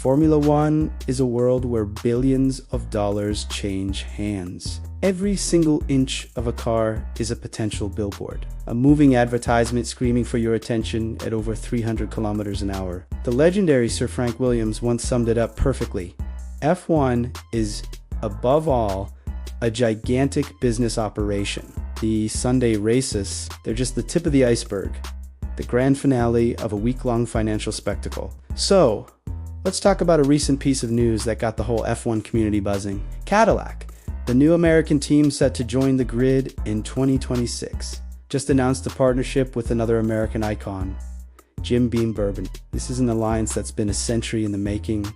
Formula One is a world where billions of dollars change hands. Every single inch of a car is a potential billboard, a moving advertisement screaming for your attention at over 300 kilometers an hour. The legendary Sir Frank Williams once summed it up perfectly. F1 is, above all, a gigantic business operation. The Sunday races, they're just the tip of the iceberg, the grand finale of a week-long financial spectacle. So, let's talk about a recent piece of news that got the whole F1 community buzzing. Cadillac, the new American team set to join the grid in 2026, just announced a partnership with another American icon, Jim Beam Bourbon. This is an alliance that's been a century in the making,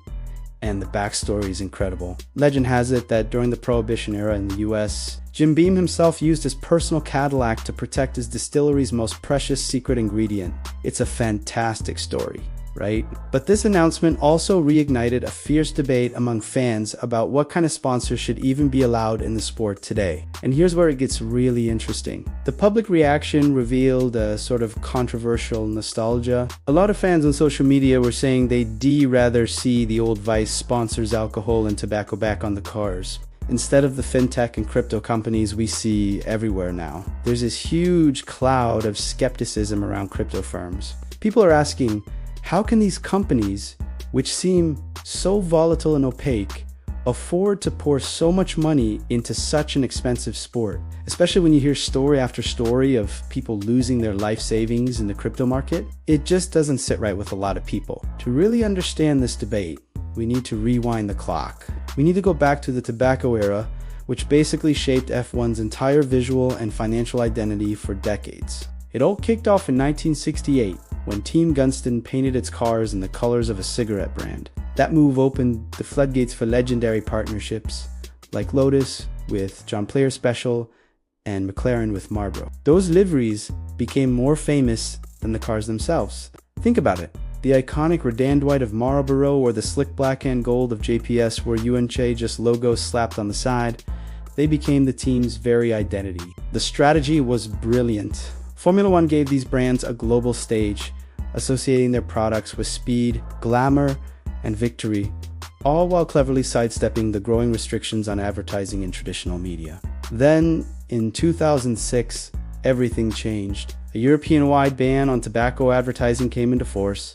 and the backstory is incredible. Legend has it that during the Prohibition era in the US, Jim Beam himself used his personal Cadillac to protect his distillery's most precious secret ingredient. It's a fantastic story, right? But this announcement also reignited a fierce debate among fans about what kind of sponsors should even be allowed in the sport today. And here's where it gets really interesting. The public reaction revealed a sort of controversial nostalgia. A lot of fans on social media were saying they'd rather see the old Vice sponsors alcohol and tobacco back on the cars, instead of the fintech and crypto companies we see everywhere now. There's this huge cloud of skepticism around crypto firms. People are asking, how can these companies, which seem so volatile and opaque, afford to pour so much money into such an expensive sport? Especially when you hear story after story of people losing their life savings in the crypto market. It just doesn't sit right with a lot of people. To really understand this debate, we need to rewind the clock. We need to go back to the tobacco era, which basically shaped F1's entire visual and financial identity for decades. It all kicked off in 1968, when Team Gunston painted its cars in the colors of a cigarette brand. That move opened the floodgates for legendary partnerships, like Lotus with John Player Special and McLaren with Marlboro. Those liveries became more famous than the cars themselves. Think about it. The iconic redand white of Marlboro or the slick black and gold of JPS were UNC just logos slapped on the side. They became the team's very identity. The strategy was brilliant. Formula One gave these brands a global stage, associating their products with speed, glamour, and victory, all while cleverly sidestepping the growing restrictions on advertising in traditional media. Then, in 2006, everything changed. A European-wide ban on tobacco advertising came into force,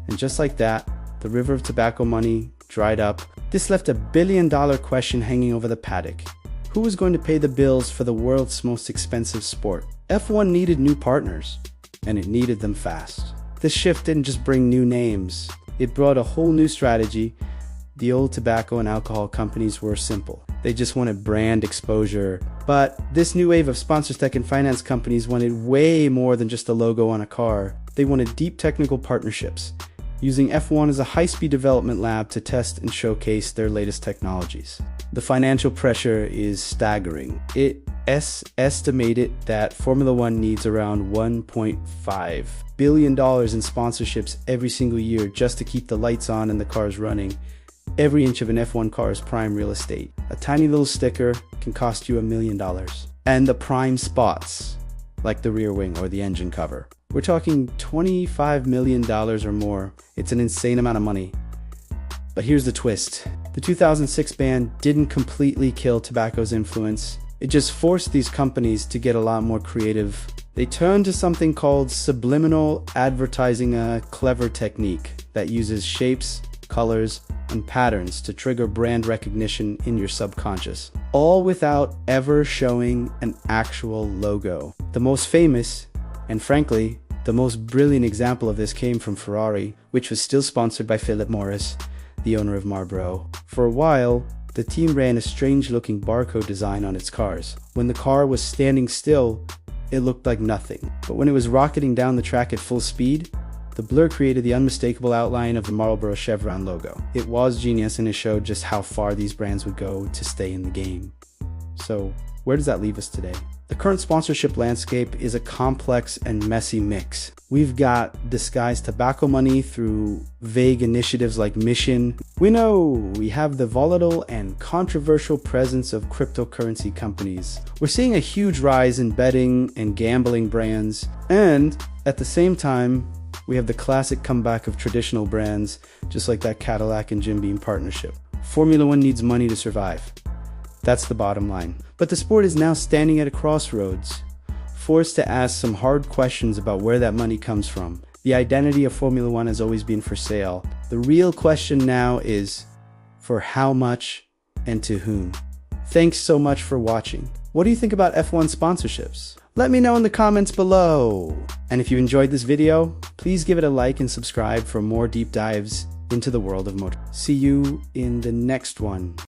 and just like that, the river of tobacco money dried up. This left a billion-dollar question hanging over the paddock. Who was going to pay the bills for the world's most expensive sport? F1 needed new partners, and it needed them fast. This shift didn't just bring new names, it brought a whole new strategy. The old tobacco and alcohol companies were simple. They just wanted brand exposure. But this new wave of sponsors, tech, and finance companies wanted way more than just a logo on a car. They wanted deep technical partnerships, using F1 as a high-speed development lab to test and showcase their latest technologies. The financial pressure is staggering. It estimated that Formula One needs around $1.5 billion in sponsorships every single year just to keep the lights on and the cars running. Every inch of an F1 car is prime real estate. A tiny little sticker can cost you $1 million. And the prime spots, like the rear wing or the engine cover, we're talking $25 million or more. It's an insane amount of money. But here's the twist. The 2006 ban didn't completely kill tobacco's influence. It just forced these companies to get a lot more creative. They turned to something called subliminal advertising, a clever technique that uses shapes, colors, and patterns to trigger brand recognition in your subconscious, all without ever showing an actual logo. The most famous, and frankly, the most brilliant example of this came from Ferrari, which was still sponsored by Philip Morris, the owner of Marlboro. For a while, the team ran a strange-looking barcode design on its cars. When the car was standing still, it looked like nothing. But when it was rocketing down the track at full speed, the blur created the unmistakable outline of the Marlboro Chevron logo. It was genius, and it showed just how far these brands would go to stay in the game. So, where does that leave us today? The current sponsorship landscape is a complex and messy mix. We've got disguised tobacco money through vague initiatives like Mission. We know we have the volatile and controversial presence of cryptocurrency companies. We're seeing a huge rise in betting and gambling brands, and at the same time, We have the classic comeback of traditional brands, just like that Cadillac and Jim Beam partnership. Formula One needs money to survive. That's the bottom line. But the sport is now standing at a crossroads, forced to ask some hard questions about where that money comes from. The identity of Formula One has always been for sale. The real question now is, for how much and to whom? Thanks so much for watching. What do you think about F1 sponsorships? Let me know in the comments below. And if you enjoyed this video, please give it a like and subscribe for more deep dives into the world of motor. See you in the next one.